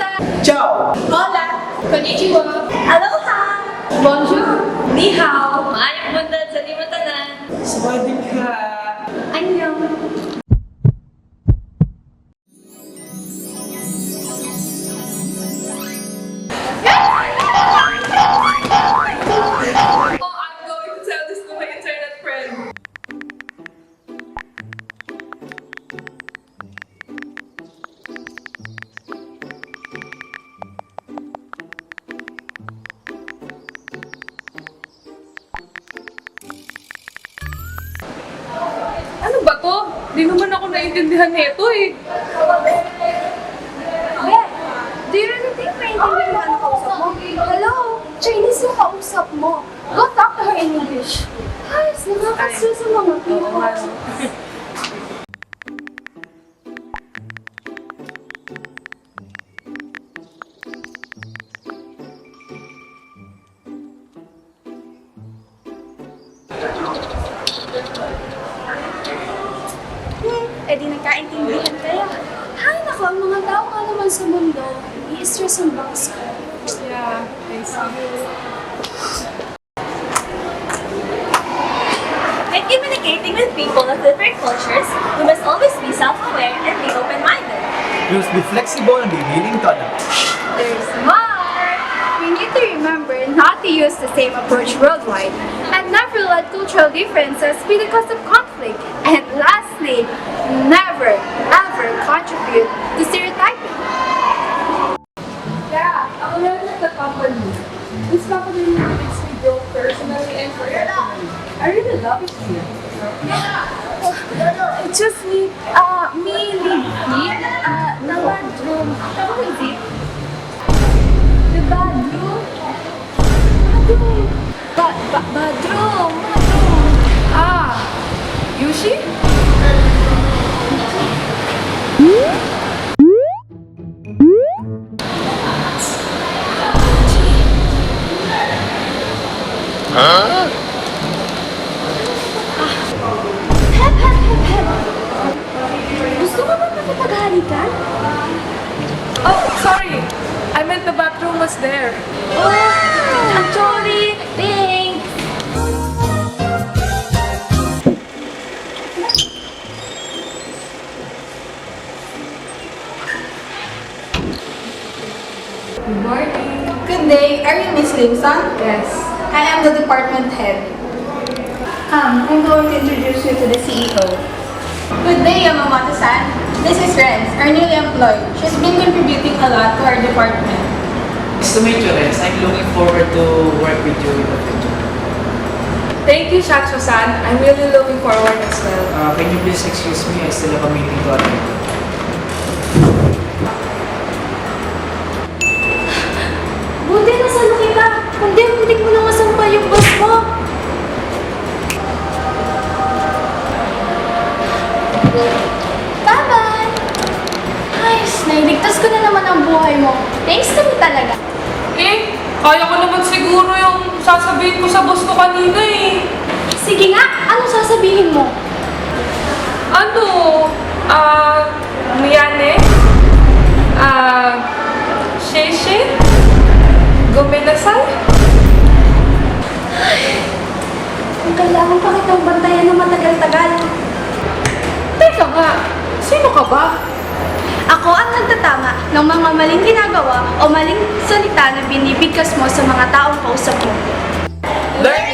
Kamsahamnida! Ciao! Hola! Konnichiwa! Aloha! Bonjour! Ni hao! Maayong bundan sa limatanan! Sawadee ka! Annyeong! Oh, I'm going to tell this to my internet friend. Ano ba to? Di naman ako naiintindihan nito eh. Do you really think maintindihan mo ang kausap mo? Hello? Chinese yung kausap mo. Go talk to her in English. Ay, nakakastress sa mga people. Eh di nagkaintindihan kaya. Hay nako, ang mga tao nga naman sa mundo, i-stress ang boss ko. Yeah, I see. When communicating with people of different cultures, we must always be self-aware and be open-minded. You must be flexible and be willing to adapt. There's more! We need to remember not to use the same approach worldwide and never let cultural differences be the cause of conflict. And lastly, never ever contribute to stereotyping. Yeah, I'm learning at the company. This company makes me grow personally and professionally. I really love it here. It's just me, Libby, the bedroom. How is it? The bedroom? Bedroom. Bedroom. Ah, Yushi? Hep, hep, hep, hep. Gusto mo ba makipaghalikan? Oh, sorry. I meant the bathroom was there. Oh, I'm sorry. Thanks. Good morning. Good day. Are you Miss Limson? Yes. I am the department head. Come, I'm going to introduce you to the CEO. Good day, Yamamoto-san. This is Renz, our newly employed. She's been contributing a lot to our department. Nice to meet you, Renz. I'm looking forward to work with you in the future. Thank you, Shacho-san. I'm really looking forward as well. Can you please excuse me? I still have a meeting to attend. Buti na sa laki ka. Kundi muntik mo na masampal yung boss mo. Bye-bye! Ay, nailigtas ko na naman ang buhay mo. Thanks to me talaga. Eh, kaya ko naman siguro yung sasabihin ko sa boss ko kanina eh. Sige nga, anong sasabihin mo? Ano? Miyane? Sheshe? Gomenasai? Kung kailangan pa kitang bantayan ng matagal-tagal. Teka nga, sino ka ba? Ako ang nagtatama ng mga maling ginagawa o maling salita na binibigkas mo sa mga taong kausap mo. Learn